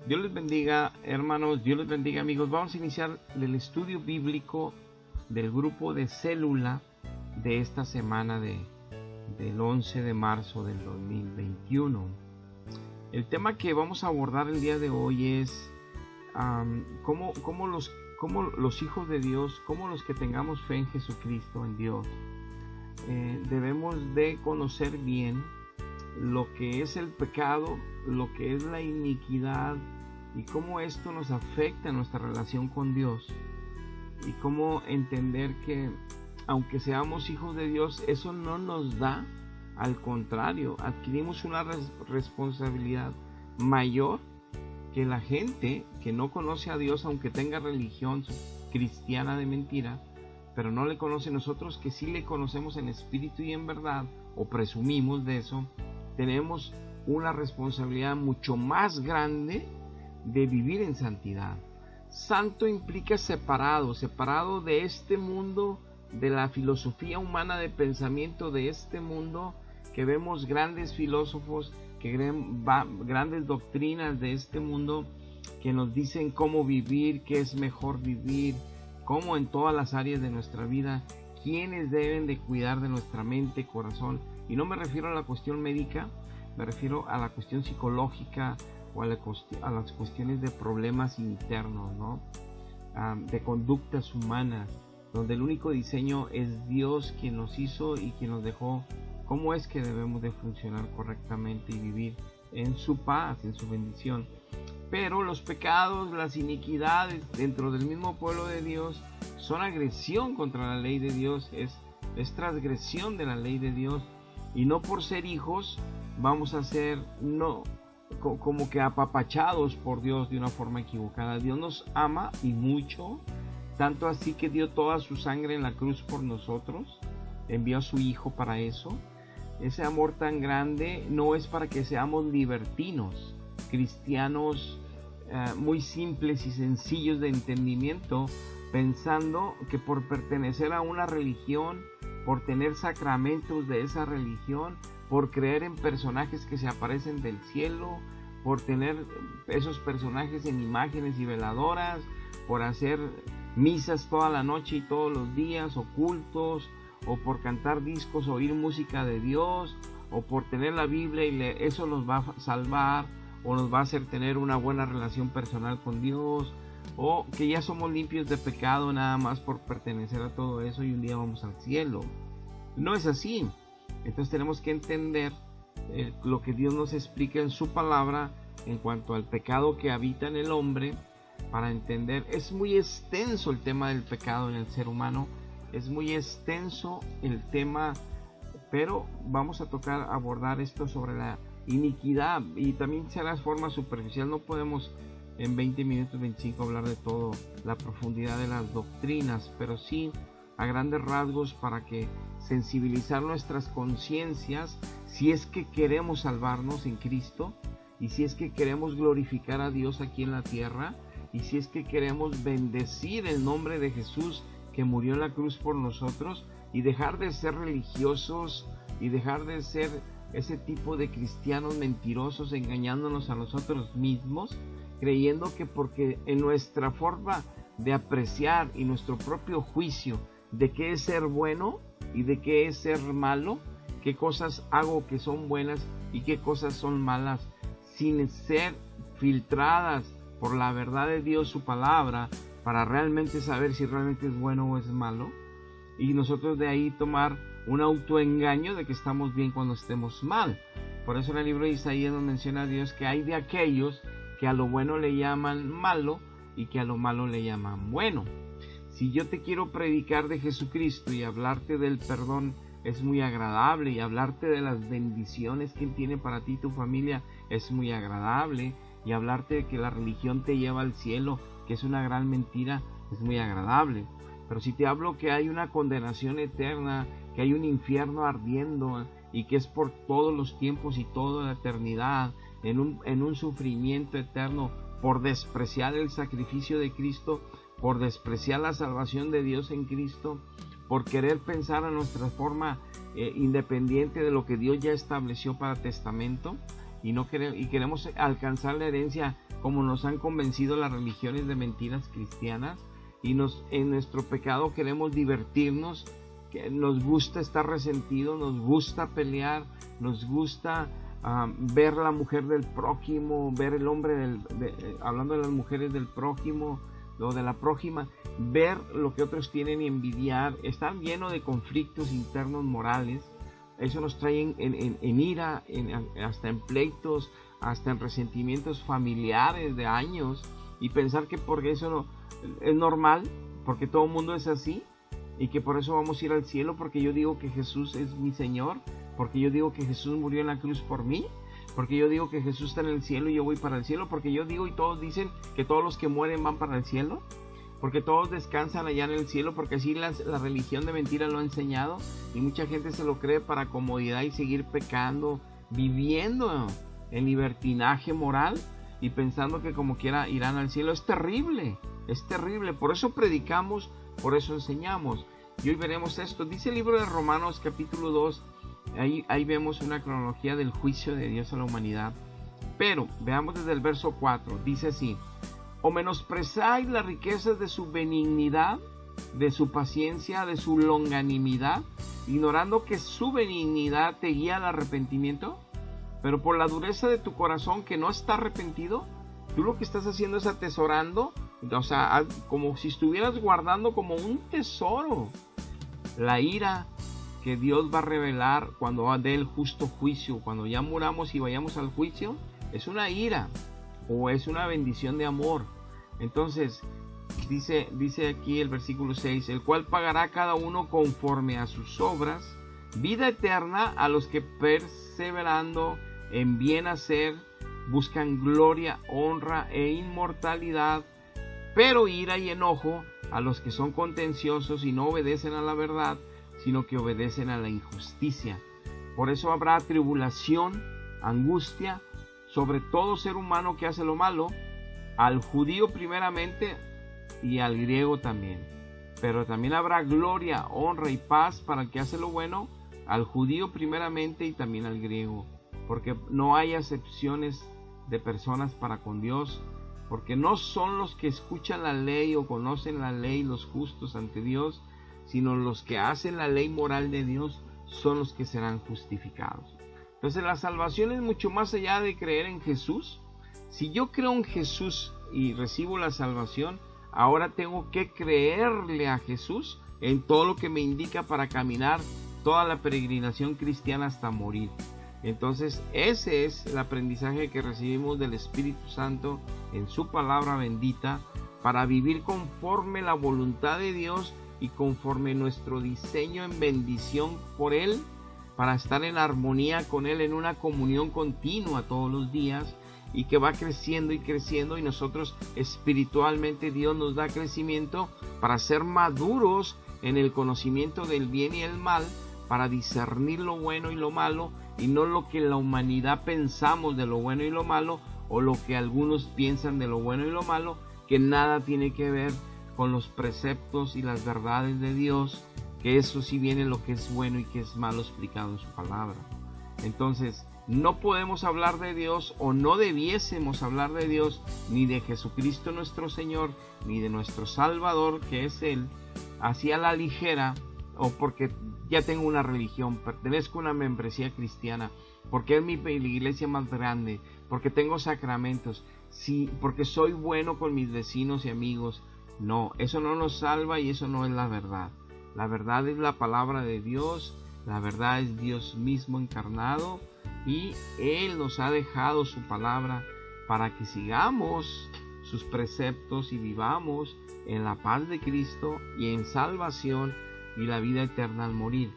Dios les bendiga, hermanos, Dios les bendiga, amigos. Vamos a iniciar el estudio bíblico del grupo de célula de esta semana del 11 de marzo del 2021. El tema que vamos a abordar el día de hoy es cómo los hijos de Dios, cómo los que tengamos fe en Jesucristo, en Dios, debemos de conocer bien lo que es el pecado, lo que es la iniquidad y cómo esto nos afecta en nuestra relación con Dios, y cómo entender que aunque seamos hijos de Dios, eso no nos da, al contrario, adquirimos una responsabilidad mayor que la gente que no conoce a Dios, aunque tenga religión cristiana de mentira, pero no le conoce. Nosotros que sí le conocemos en espíritu y en verdad, o presumimos de eso, tenemos una responsabilidad mucho más grande de vivir en santidad. Santo implica separado de este mundo, de la filosofía humana de pensamiento de este mundo, que vemos grandes filósofos, grandes doctrinas de este mundo que nos dicen cómo vivir, qué es mejor vivir, cómo en todas las áreas de nuestra vida, quiénes deben de cuidar de nuestra mente, corazón. Y no me refiero a la cuestión médica, me refiero a la cuestión psicológica o a las cuestiones de problemas internos, ¿no? De conductas humanas, donde el único diseño es Dios quien nos hizo y quien nos dejó cómo es que debemos de funcionar correctamente y vivir en su paz, en su bendición. Pero los pecados, las iniquidades dentro del mismo pueblo de Dios son agresión contra la ley de Dios, es transgresión de la ley de Dios, y no por ser hijos vamos a ser como que apapachados por Dios de una forma equivocada. Dios nos ama y mucho, tanto así que dio toda su sangre en la cruz por nosotros, envió a su Hijo para eso. Ese amor tan grande no es para que seamos libertinos, cristianos muy simples y sencillos de entendimiento, pensando que por pertenecer a una religión, por tener sacramentos de esa religión, por creer en personajes que se aparecen del cielo, por tener esos personajes en imágenes y veladoras, por hacer misas toda la noche y todos los días, o cultos, o por cantar discos, oír música de Dios, o por tener la Biblia y eso nos va a salvar, o nos va a hacer tener una buena relación personal con Dios, o que ya somos limpios de pecado nada más por pertenecer a todo eso y un día vamos al cielo. No es así. Entonces tenemos que entender lo que Dios nos explica en su palabra en cuanto al pecado que habita en el hombre, para entender. Es muy extenso el tema del pecado en el ser humano, es muy extenso el tema, pero vamos a abordar esto sobre la iniquidad, y también será de forma superficial. No podemos en 20 minutos, 25 hablar de todo, la profundidad de las doctrinas, pero sí a grandes rasgos para que sensibilizar nuestras conciencias, si es que queremos salvarnos en Cristo, y si es que queremos glorificar a Dios aquí en la tierra, y si es que queremos bendecir el nombre de Jesús que murió en la cruz por nosotros, y dejar de ser religiosos y dejar de ser ese tipo de cristianos mentirosos, engañándonos a nosotros mismos, creyendo que porque en nuestra forma de apreciar y nuestro propio juicio de qué es ser bueno y de qué es ser malo, qué cosas hago que son buenas y qué cosas son malas, sin ser filtradas por la verdad de Dios, su palabra, para realmente saber si realmente es bueno o es malo, y nosotros de ahí tomar un autoengaño de que estamos bien cuando estemos mal. Por eso en el libro de Isaías nos menciona a Dios que hay de aquellos que a lo bueno le llaman malo y que a lo malo le llaman bueno. Si yo te quiero predicar de Jesucristo y hablarte del perdón es muy agradable, y hablarte de las bendiciones que Él tiene para ti y tu familia es muy agradable, y hablarte de que la religión te lleva al cielo, que es una gran mentira, es muy agradable. Pero si te hablo que hay una condenación eterna, que hay un infierno ardiendo y que es por todos los tiempos y toda la eternidad, en un sufrimiento eterno por despreciar el sacrificio de Cristo, por despreciar la salvación de Dios en Cristo, por querer pensar a nuestra forma independiente de lo que Dios ya estableció para testamento, y queremos alcanzar la herencia como nos han convencido las religiones de mentiras cristianas, y en nuestro pecado queremos divertirnos, que nos gusta estar resentidos, nos gusta pelear, nos gusta ver la mujer del prójimo, ver el hombre hablando de las mujeres del prójimo o de la prójima, ver lo que otros tienen y envidiar, estar lleno de conflictos internos morales. Eso nos trae en ira, hasta en pleitos, hasta en resentimientos familiares de años, y pensar que porque eso no es normal, porque todo el mundo es así, y que por eso vamos a ir al cielo, porque yo digo que Jesús es mi Señor, porque yo digo que Jesús murió en la cruz por mí, porque yo digo que Jesús está en el cielo y yo voy para el cielo, porque yo digo y todos dicen que todos los que mueren van para el cielo, porque todos descansan allá en el cielo, porque así la religión de mentira lo ha enseñado, y mucha gente se lo cree para comodidad y seguir pecando, viviendo en libertinaje moral y pensando que como quiera irán al cielo. Es terrible, por eso predicamos, por eso enseñamos. Y hoy veremos esto. Dice el libro de Romanos capítulo 2, ahí vemos una cronología del juicio de Dios a la humanidad, pero veamos desde el verso 4, dice así: ¿o menospreciáis las riquezas de su benignidad, de su paciencia, de su longanimidad, ignorando que su benignidad te guía al arrepentimiento? Pero por la dureza de tu corazón que no está arrepentido, tú lo que estás haciendo es atesorando, o sea, como si estuvieras guardando como un tesoro la ira que Dios va a revelar cuando dé el justo juicio. Cuando ya muramos y vayamos al juicio, es una ira o es una bendición de amor. Entonces dice aquí el versículo 6: el cual pagará a cada uno conforme a sus obras, vida eterna a los que perseverando en bien hacer buscan gloria, honra e inmortalidad, pero ira y enojo a los que son contenciosos y no obedecen a la verdad, sino que obedecen a la injusticia. Por eso habrá tribulación, angustia sobre todo ser humano que hace lo malo, al judío primeramente y al griego también. Pero también habrá gloria, honra y paz para el que hace lo bueno, al judío primeramente y también al griego. Porque no hay acepciones de personas para con Dios, porque no son los que escuchan la ley o conocen la ley los justos ante Dios, sino los que hacen la ley moral de Dios son los que serán justificados. Entonces la salvación es mucho más allá de creer en Jesús. Si yo creo en Jesús y recibo la salvación, ahora tengo que creerle a Jesús en todo lo que me indica para caminar toda la peregrinación cristiana hasta morir. Entonces ese es el aprendizaje que recibimos del Espíritu Santo en su palabra bendita, para vivir conforme la voluntad de Dios y conforme nuestro diseño en bendición por Él, para estar en armonía con Él, en una comunión continua todos los días, y que va creciendo y creciendo, y nosotros espiritualmente Dios nos da crecimiento para ser maduros en el conocimiento del bien y el mal, para discernir lo bueno y lo malo, y no lo que la humanidad pensamos de lo bueno y lo malo, o lo que algunos piensan de lo bueno y lo malo, que nada tiene que ver con los preceptos y las verdades de Dios, que eso sí viene lo que es bueno y que es malo explicado en su palabra. Entonces no podemos hablar de Dios, o no debiésemos hablar de Dios, ni de Jesucristo nuestro Señor, ni de nuestro Salvador, que es Él, así a la ligera, o porque ya tengo una religión, pertenezco a una membresía cristiana, porque es mi iglesia más grande, porque tengo sacramentos, sí, porque soy bueno con mis vecinos y amigos. No, eso no nos salva y eso no es la verdad. La verdad es la palabra de Dios, la verdad es Dios mismo encarnado, y Él nos ha dejado su palabra para que sigamos sus preceptos y vivamos en la paz de Cristo y en salvación y la vida eterna al morir.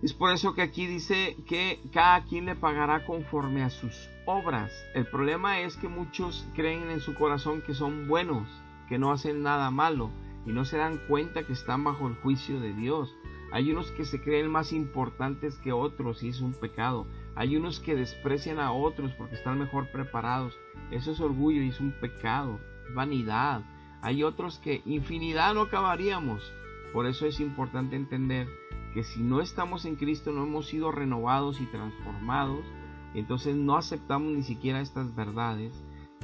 Es por eso que aquí dice que cada quien le pagará conforme a sus obras. El problema es que muchos creen en su corazón que son buenos, que no hacen nada malo, y no se dan cuenta que están bajo el juicio de Dios. Hay unos que se creen más importantes que otros y es un pecado. Hay unos que desprecian a otros porque están mejor preparados. Eso es orgullo y es un pecado, vanidad. Hay otros que infinidad no acabaríamos. Por eso es importante entender que si no estamos en Cristo, no hemos sido renovados y transformados, Entonces no aceptamos ni siquiera estas verdades,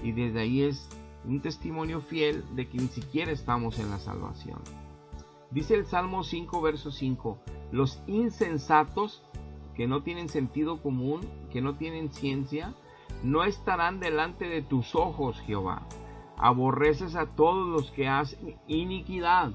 y desde ahí es un testimonio fiel de que ni siquiera estamos en la salvación. Dice el Salmo 5, verso 5, los insensatos, que no tienen sentido común, que no tienen ciencia, no estarán delante de tus ojos, Jehová. Aborreces a todos los que hacen iniquidad.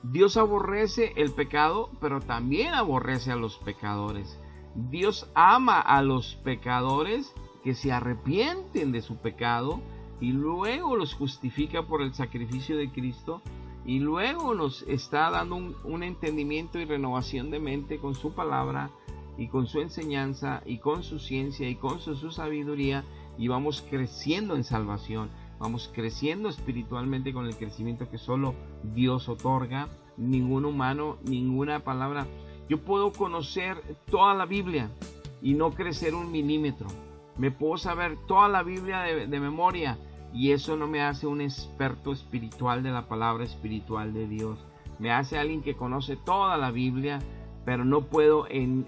Dios aborrece el pecado, pero también aborrece a los pecadores. Dios ama a los pecadores que se arrepienten de su pecado y luego los justifica por el sacrificio de Cristo, y luego nos está dando un entendimiento y renovación de mente con su palabra y con su enseñanza y con su ciencia y con su sabiduría, y vamos creciendo en salvación, vamos creciendo espiritualmente con el crecimiento que solo Dios otorga, ningún humano, ninguna palabra. Yo puedo conocer toda la Biblia y no crecer un milímetro. Me puedo saber toda la Biblia de memoria, y eso no me hace un experto espiritual de la palabra espiritual de Dios. Me hace alguien que conoce toda la Biblia, pero no puedo en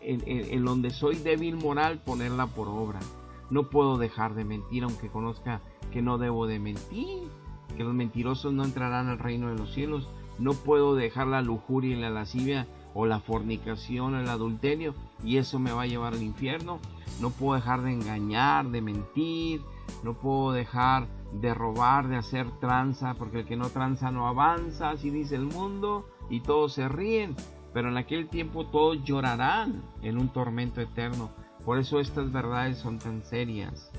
donde soy débil moral ponerla por obra. No puedo dejar de mentir aunque conozca que no debo de mentir, que los mentirosos no entrarán al reino de los cielos. No puedo dejar la lujuria y la lascivia, o la fornicación o el adulterio, y eso me va a llevar al infierno. No puedo dejar de engañar, de mentir, no puedo dejar de robar, de hacer tranza, porque el que no tranza no avanza, así dice el mundo, y todos se ríen, pero en aquel tiempo todos llorarán en un tormento eterno. Por eso estas verdades son tan serias.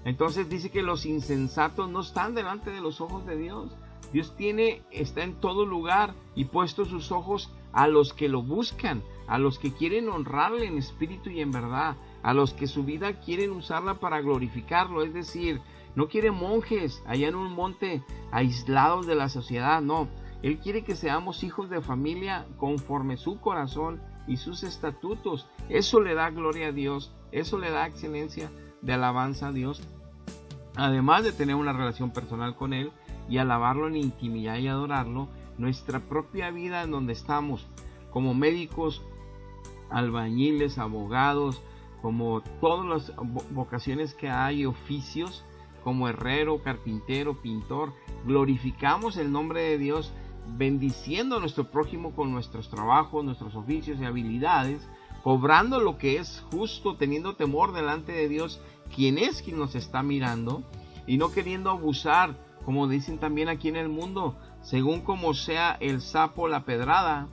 Entonces dice que los insensatos no están delante de los ojos de Dios. Dios está en todo lugar y puesto sus ojos a los que lo buscan, a los que quieren honrarle en espíritu y en verdad, a los que su vida quieren usarla para glorificarlo. Es decir, no quiere monjes allá en un monte aislados de la sociedad, no. Él quiere que seamos hijos de familia conforme su corazón y sus estatutos. Eso le da gloria a Dios, eso le da excelencia de alabanza a Dios, además de tener una relación personal con Él y alabarlo en intimidad y adorarlo. Nuestra propia vida en donde estamos, como médicos, albañiles, abogados, como todas las vocaciones que hay, oficios, como herrero, carpintero, pintor, glorificamos el nombre de Dios, bendiciendo a nuestro prójimo con nuestros trabajos, nuestros oficios y habilidades, cobrando lo que es justo, teniendo temor delante de Dios, quien nos está mirando, y no queriendo abusar, como dicen también aquí en el mundo, según como sea el sapo la pedrada.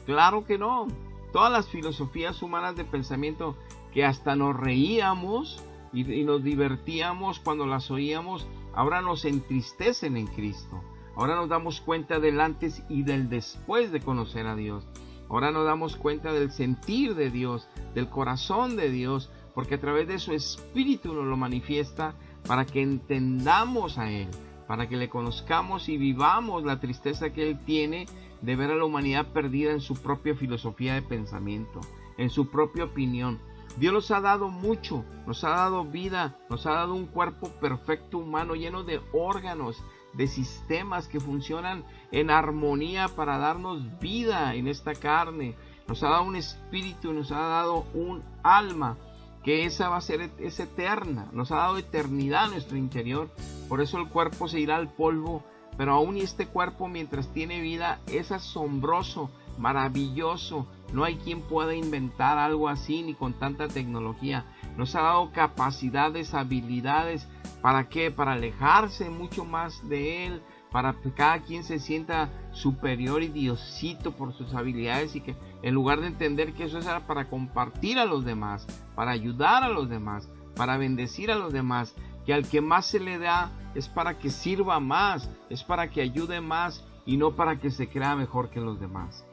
Claro que no. Todas las filosofías humanas de pensamiento que hasta nos reíamos y nos divertíamos cuando las oíamos, ahora nos entristecen en Cristo. Ahora nos damos cuenta del antes y del después de conocer a Dios. Ahora nos damos cuenta del sentir de Dios, del corazón de Dios, porque a través de su Espíritu nos lo manifiesta para que entendamos a Él, para que le conozcamos y vivamos la tristeza que Él tiene de ver a la humanidad perdida en su propia filosofía de pensamiento, en su propia opinión. Dios nos ha dado mucho, nos ha dado vida, nos ha dado un cuerpo perfecto humano lleno de órganos, de sistemas que funcionan en armonía para darnos vida en esta carne. Nos ha dado un espíritu, nos ha dado un alma, que esa va a ser, es eterna. Nos ha dado eternidad a nuestro interior. Por eso el cuerpo se irá al polvo, pero aún este cuerpo, mientras tiene vida, es asombroso, maravilloso. No hay quien pueda inventar algo así, ni con tanta tecnología. Nos ha dado capacidades, habilidades. ¿Para qué? Para alejarse mucho más de Él, para que cada quien se sienta superior y Diosito por sus habilidades, y que en lugar de entender que eso es para compartir a los demás, para ayudar a los demás, para bendecir a los demás, que al que más se le da es para que sirva más, es para que ayude más y no para que se crea mejor que los demás.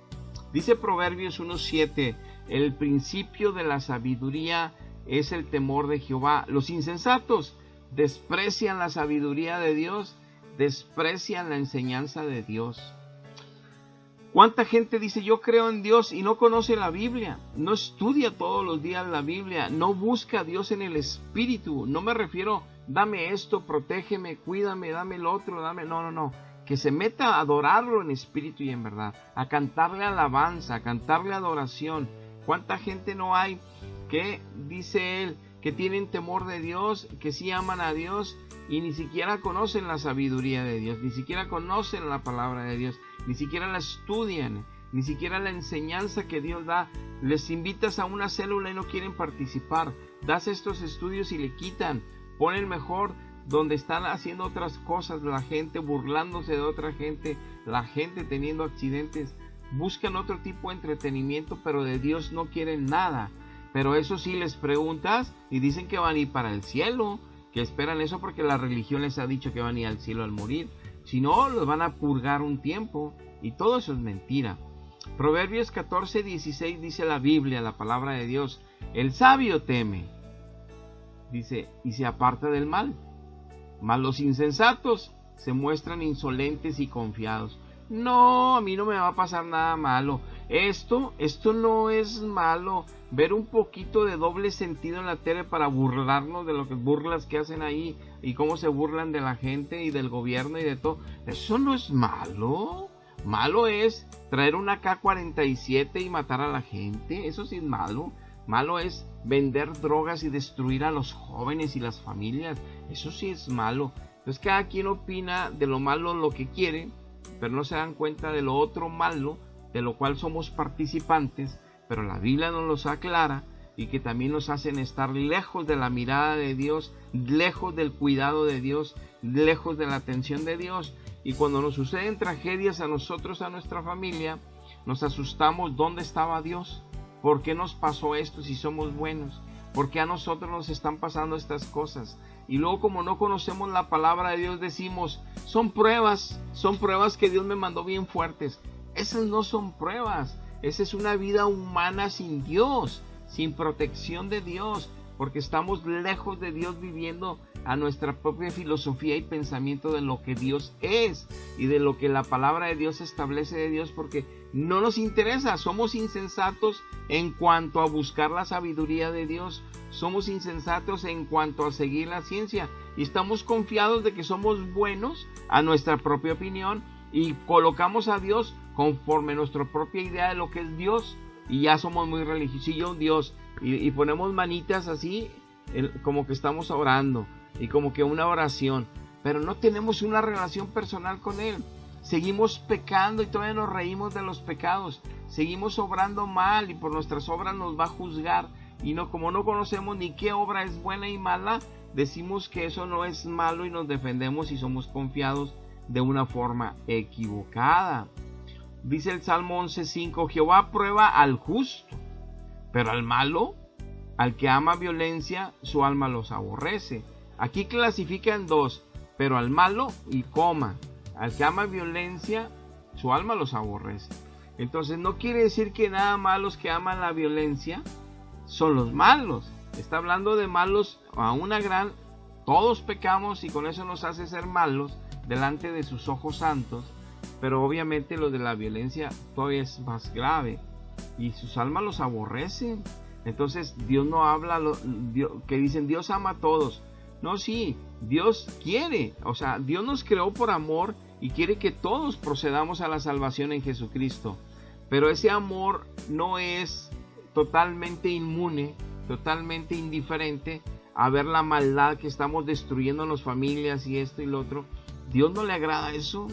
Dice Proverbios 1:7, el principio de la sabiduría es el temor de Jehová. Los insensatos desprecian la sabiduría de Dios, desprecian la enseñanza de Dios. ¿Cuánta gente dice yo creo en Dios y no conoce la Biblia? No estudia todos los días la Biblia, no busca a Dios en el Espíritu. No me refiero, dame esto, protégeme, cuídame, dame el otro, dame... No. Que se meta a adorarlo en espíritu y en verdad, a cantarle alabanza, a cantarle adoración. ¿Cuánta gente no hay que, dice él, que tienen temor de Dios, que sí aman a Dios y ni siquiera conocen la sabiduría de Dios, ni siquiera conocen la palabra de Dios, ni siquiera la estudian, ni siquiera la enseñanza que Dios da. Les invitas a una célula y no quieren participar. Das estos estudios y le quitan. Ponen mejor donde están haciendo otras cosas, la gente burlándose de otra gente, la gente teniendo accidentes. Buscan otro tipo de entretenimiento, pero de Dios no quieren nada. Pero eso sí, les preguntas y dicen que van a ir para el cielo, que esperan eso porque la religión les ha dicho que van a ir al cielo al morir. Si no, los van a purgar un tiempo, y todo eso es mentira. Proverbios 14:16 dice la Biblia, la palabra de Dios: el sabio teme, dice, y se aparta del mal, mas los insensatos se muestran insolentes y confiados. No, a mí no me va a pasar nada malo. Esto no es malo. Ver un poquito de doble sentido en la tele para burlarnos de lo que burlas que hacen ahí y cómo se burlan de la gente y del gobierno y de todo. Eso no es malo. Malo es traer una AK-47 y matar a la gente. Eso sí es malo. Malo es vender drogas y destruir a los jóvenes y las familias. Eso sí es malo. Entonces cada quien opina de lo malo lo que quiere, pero no se dan cuenta de lo otro malo, de lo cual somos participantes, pero la Biblia nos los aclara y que también nos hacen estar lejos de la mirada de Dios, lejos del cuidado de Dios, lejos de la atención de Dios. Y cuando nos suceden tragedias a nosotros, a nuestra familia, nos asustamos. ¿Dónde estaba Dios? ¿Por qué nos pasó esto si somos buenos? ¿Por qué a nosotros nos están pasando estas cosas? Y luego, como no conocemos la palabra de Dios, decimos, son pruebas que Dios me mandó bien fuertes. Esas no son pruebas. Esa es una vida humana sin Dios, sin protección de Dios, porque estamos lejos de Dios, viviendo a nuestra propia filosofía y pensamiento de lo que Dios es y de lo que la palabra de Dios establece de Dios, porque no nos interesa. Somos insensatos en cuanto a buscar la sabiduría de Dios, somos insensatos en cuanto a seguir la ciencia, y estamos confiados de que somos buenos a nuestra propia opinión y colocamos a Dios conforme a nuestra propia idea de lo que es Dios, y ya somos muy religiosos. Y yo, Dios, y ponemos manitas así, como que estamos orando, y como que una oración, pero no tenemos una relación personal con Él. Seguimos pecando y todavía nos reímos de los pecados. Seguimos obrando mal y por nuestras obras nos va a juzgar. Y no, como no conocemos ni qué obra es buena y mala, decimos que eso no es malo y nos defendemos y somos confiados de una forma equivocada. Dice el Salmo 11:5: Jehová prueba al justo, pero al malo, al que ama violencia, su alma los aborrece. Aquí clasifican dos: pero al malo y coma, al que ama violencia, su alma los aborrece. Entonces no quiere decir que nada más los que aman la violencia son los malos. Está hablando de malos a una gran... Todos pecamos y con eso nos hace ser malos delante de sus ojos santos, pero obviamente lo de la violencia todavía es más grave y sus almas los aborrecen. Entonces Dios no habla que dicen Dios ama a todos. No, sí, Dios quiere, o sea, Dios nos creó por amor y quiere que todos procedamos a la salvación en Jesucristo, pero ese amor no es totalmente inmune, totalmente indiferente a ver la maldad que estamos destruyendo en las familias y esto y lo otro. Dios no le agrada eso.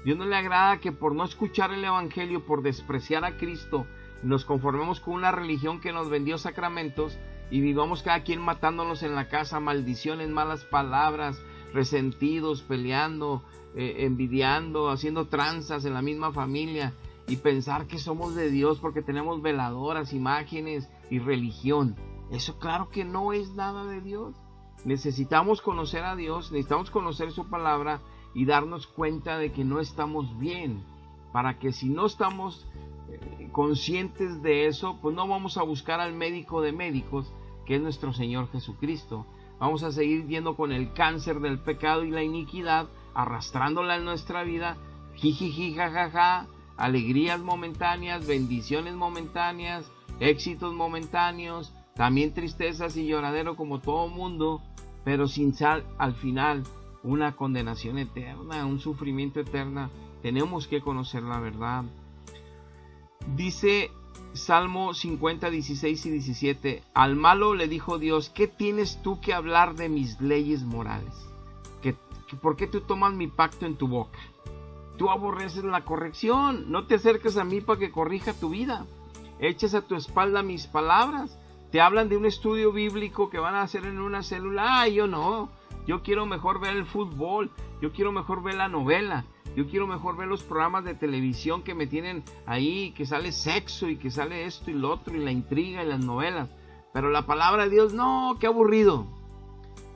Dios no le agrada que por no escuchar el evangelio, por despreciar a Cristo, nos conformemos con una religión que nos vendió sacramentos y vivamos cada quien matándonos en la casa, maldiciones, malas palabras, resentidos, peleando, envidiando, haciendo tranzas en la misma familia, y pensar que somos de Dios porque tenemos veladoras, imágenes y religión. Eso claro que no es nada de Dios. Necesitamos conocer a Dios, necesitamos conocer su palabra y darnos cuenta de que no estamos bien, para que si no estamos conscientes de eso, pues no vamos a buscar al médico de médicos, que es nuestro Señor Jesucristo. Vamos a seguir yendo con el cáncer del pecado y la iniquidad, arrastrándola en nuestra vida, jijiji, jajaja, alegrías momentáneas, bendiciones momentáneas, éxitos momentáneos, también tristezas y lloradero como todo mundo, pero sin al final una condenación eterna, un sufrimiento eterno. Tenemos que conocer la verdad. Dice Salmo 50, 16 y 17. Al malo le dijo Dios: ¿qué tienes tú que hablar de mis leyes morales? ¿Por qué tú tomas mi pacto en tu boca? Tú aborreces la corrección. No te acerques a mí para que corrija tu vida. Echas a tu espalda mis palabras. Te hablan de un estudio bíblico que van a hacer en una célula. Yo no. Yo quiero mejor ver el fútbol. Yo quiero mejor ver la novela. Yo quiero mejor ver los programas de televisión que me tienen ahí, que sale sexo y que sale esto y lo otro y la intriga y las novelas. Pero la palabra de Dios, no, qué aburrido.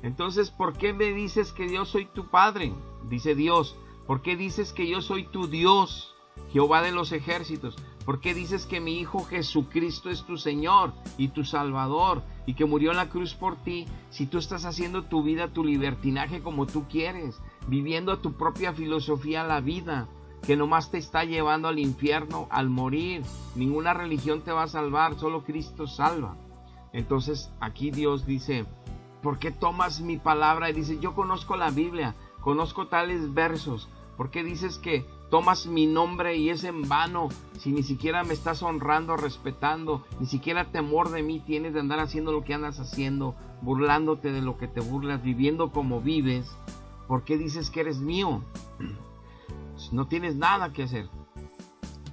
Entonces, ¿por qué me dices que yo soy tu padre? Dice Dios. ¿Por qué dices que yo soy tu Dios, Jehová de los ejércitos? ¿Por qué dices que mi Hijo Jesucristo es tu Señor y tu Salvador y que murió en la cruz por ti, si tú estás haciendo tu vida, tu libertinaje como tú quieres, viviendo a tu propia filosofía la vida, que nomás te está llevando al infierno al morir? Ninguna religión te va a salvar, solo Cristo salva. Entonces aquí Dios dice: ¿por qué tomas mi palabra? Y dice: yo conozco la Biblia, conozco tales versos. ¿Por qué dices que tomas mi nombre y es en vano? Si ni siquiera me estás honrando, respetando, ni siquiera temor de mí tienes de andar haciendo lo que andas haciendo, burlándote de lo que te burlas, viviendo como vives. ¿Por qué dices que eres mío? No tienes nada que hacer.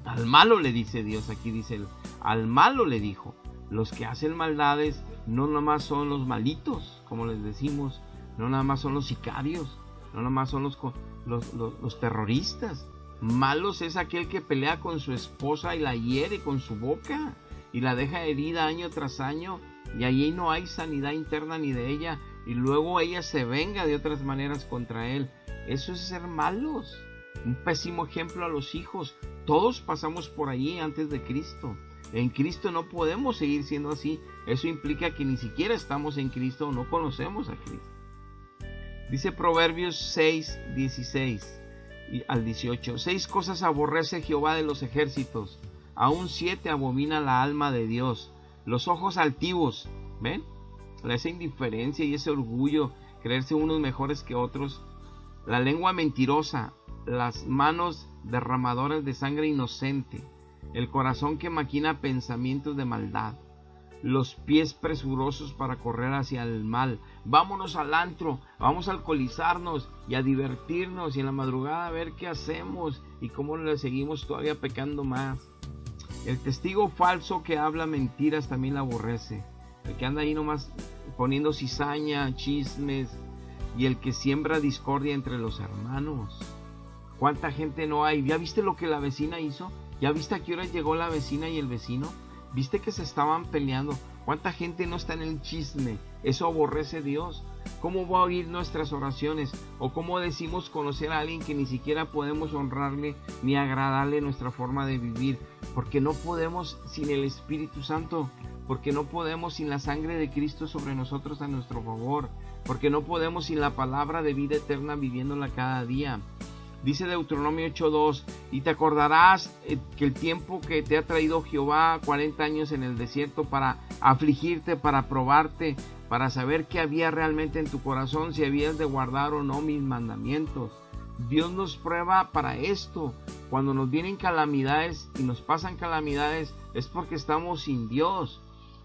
Al malo le dice Dios, aquí dice él, al malo le dijo: los que hacen maldades no nada más son los malitos, como les decimos, no nada más son los sicarios, no nada más son los terroristas. Malos es aquel que pelea con su esposa y la hiere con su boca y la deja herida año tras año, y allí no hay sanidad interna ni de ella, y luego ella se venga de otras maneras contra él. Eso es ser malos. Un pésimo ejemplo a los hijos. Todos pasamos por allí antes de Cristo. En Cristo no podemos seguir siendo así. Eso implica que ni siquiera estamos en Cristo o no conocemos a Cristo. Dice Proverbios 6, 16 al 18. 6 cosas aborrece Jehová de los ejércitos, aún 7 abomina la alma de Dios: los ojos altivos, ¿ven? Esa indiferencia y ese orgullo, creerse unos mejores que otros; la lengua mentirosa, las manos derramadoras de sangre inocente, el corazón que maquina pensamientos de maldad, los pies presurosos para correr hacia el mal. Vámonos al antro, vamos a alcoholizarnos y a divertirnos, y en la madrugada a ver qué hacemos y cómo le seguimos todavía pecando más. El testigo falso que habla mentiras también la aborrece. El que anda ahí nomás poniendo cizaña, chismes, y el que siembra discordia entre los hermanos. ¿Cuánta gente no hay? ¿Ya viste lo que la vecina hizo? ¿Ya viste a qué hora llegó la vecina y el vecino? ¿Viste que se estaban peleando? ¿Cuánta gente no está en el chisme? Eso aborrece Dios. ¿Cómo va a oír nuestras oraciones? ¿O cómo decimos conocer a alguien que ni siquiera podemos honrarle ni agradarle nuestra forma de vivir? Porque no podemos sin el Espíritu Santo. Porque no podemos sin la sangre de Cristo sobre nosotros a nuestro favor. Porque no podemos sin la palabra de vida eterna viviéndola cada día. Dice Deuteronomio 8:2: y te acordarás que el tiempo que te ha traído Jehová 40 años en el desierto para afligirte, para probarte, para saber qué había realmente en tu corazón, si habías de guardar o no mis mandamientos. Dios nos prueba para esto. Cuando nos vienen calamidades y nos pasan calamidades, es porque estamos sin Dios.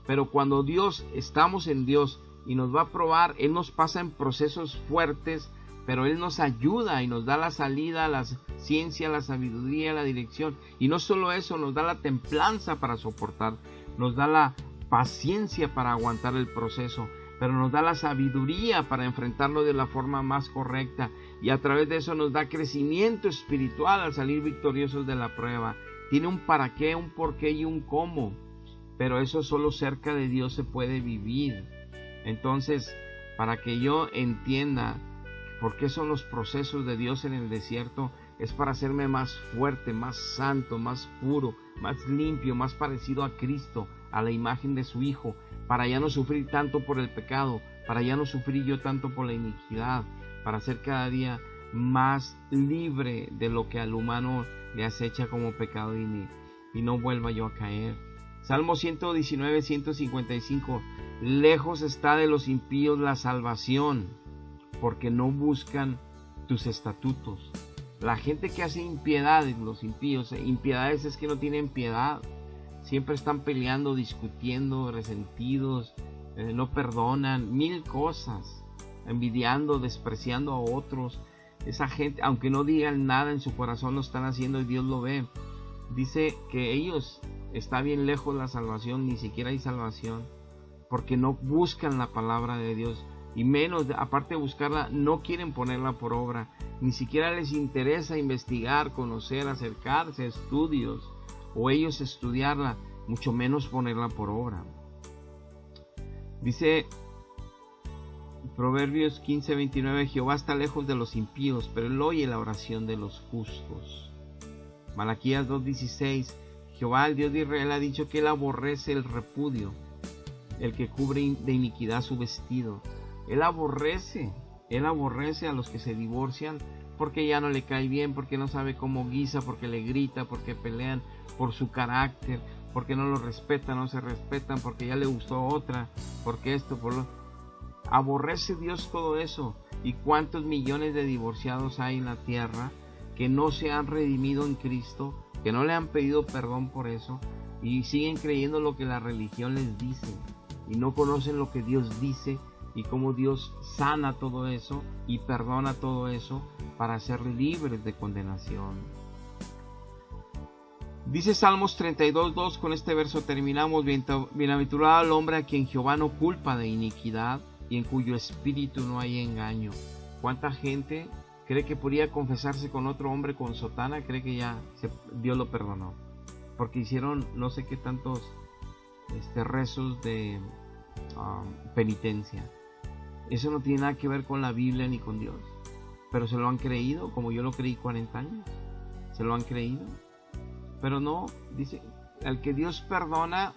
Pero cuando estamos en Dios y nos va a probar, Él nos pasa en procesos fuertes, pero Él nos ayuda y nos da la salida, la ciencia, la sabiduría, la dirección. Y no solo eso, nos da la templanza para soportar, nos da la paciencia para aguantar el proceso, pero nos da la sabiduría para enfrentarlo de la forma más correcta. Y a través de eso nos da crecimiento espiritual al salir victoriosos de la prueba. Tiene un para qué, un por qué y un cómo. Pero eso solo cerca de Dios se puede vivir. Entonces, para que yo entienda ¿por qué son los procesos de Dios en el desierto? Es para hacerme más fuerte, más santo, más puro, más limpio, más parecido a Cristo, a la imagen de su Hijo, para ya no sufrir tanto por el pecado, para ya no sufrir yo tanto por la iniquidad, para ser cada día más libre de lo que al humano le acecha como pecado y no vuelva yo a caer. Salmo 119, 155. Lejos está de los impíos la salvación, porque no buscan tus estatutos. La gente que hace impiedades, los impíos, impiedades es que no tienen piedad. siempre están peleando, discutiendo, resentidos, no perdonan, mil cosas, envidiando, despreciando a otros. Esa gente, aunque no digan nada en su corazón, lo están haciendo y Dios lo ve. Dice que ellos, está bien lejos la salvación, ni siquiera hay salvación, porque no buscan la palabra de Dios, y menos, aparte de buscarla, no quieren ponerla por obra, ni siquiera les interesa investigar, conocer, acercarse a estudios, o ellos estudiarla, mucho menos ponerla por obra. Dice Proverbios 15:29, Jehová está lejos de los impíos, pero él oye la oración de los justos. Malaquías 2:16, Jehová, el Dios de Israel, ha dicho que él aborrece el repudio, el que cubre de iniquidad su vestido. Él aborrece a los que se divorcian porque ya no le cae bien, porque no sabe cómo guisa, porque le grita, porque pelean por su carácter, porque no lo respetan, no se respetan, porque ya le gustó otra, porque esto, por lo... Aborrece Dios todo eso. ¿Y cuántos millones de divorciados hay en la tierra que no se han redimido en Cristo, que no le han pedido perdón por eso y siguen creyendo lo que la religión les dice y no conocen lo que Dios dice y cómo Dios sana todo eso y perdona todo eso para ser libres de condenación? Dice Salmos 32:2, con este verso terminamos: bienaventurado el hombre a quien Jehová no culpa de iniquidad y en cuyo espíritu no hay engaño. ¿Cuánta gente cree que podría confesarse con otro hombre con sotana? Cree que ya Dios lo perdonó porque hicieron no sé qué tantos rezos de penitencia. Eso no tiene nada que ver con la Biblia ni con Dios, pero se lo han creído, como yo lo creí 40 años. Se lo han creído, pero no, dice, al que Dios perdona,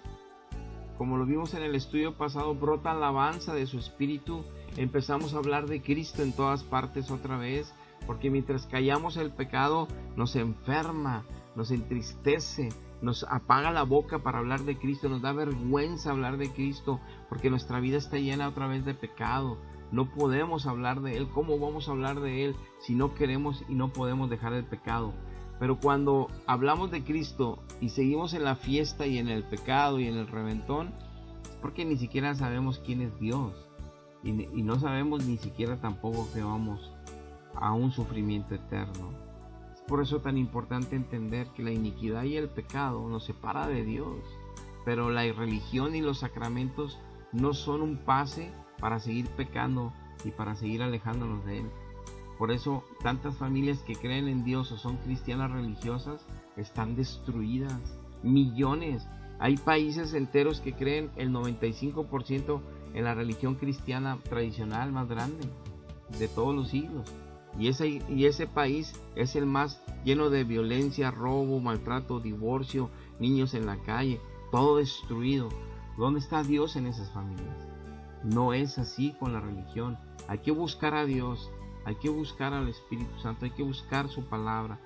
como lo vimos en el estudio pasado, brota alabanza de su espíritu. Empezamos a hablar de Cristo en todas partes otra vez, porque mientras callamos el pecado nos enferma, nos entristece, nos apaga la boca para hablar de Cristo, nos da vergüenza hablar de Cristo, porque nuestra vida está llena otra vez de pecado. No podemos hablar de Él. ¿Cómo vamos a hablar de Él si no queremos y no podemos dejar el pecado? Pero cuando hablamos de Cristo y seguimos en la fiesta y en el pecado y en el reventón, es porque ni siquiera sabemos quién es Dios y no sabemos ni siquiera tampoco que vamos a un sufrimiento eterno. Es por eso tan importante entender que la iniquidad y el pecado nos separa de Dios, pero la religión y los sacramentos no son un pase para seguir pecando y para seguir alejándonos de Él. Por eso tantas familias que creen en Dios o son cristianas religiosas están destruidas. Millones. Hay países enteros que creen el 95% en la religión cristiana tradicional más grande de todos los siglos. Y ese país es el más lleno de violencia, robo, maltrato, divorcio, niños en la calle, todo destruido. ¿Dónde está Dios en esas familias? No es así con la religión. Hay que buscar a Dios. Hay que buscar al Espíritu Santo, hay que buscar su palabra,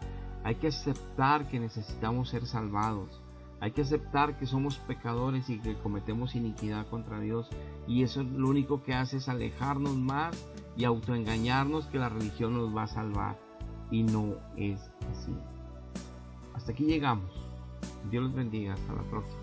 hay que aceptar que necesitamos ser salvados, hay que aceptar que somos pecadores y que cometemos iniquidad contra Dios, y eso lo único que hace es alejarnos más y autoengañarnos que la religión nos va a salvar, y no es así. Hasta aquí llegamos. Dios los bendiga, hasta la próxima.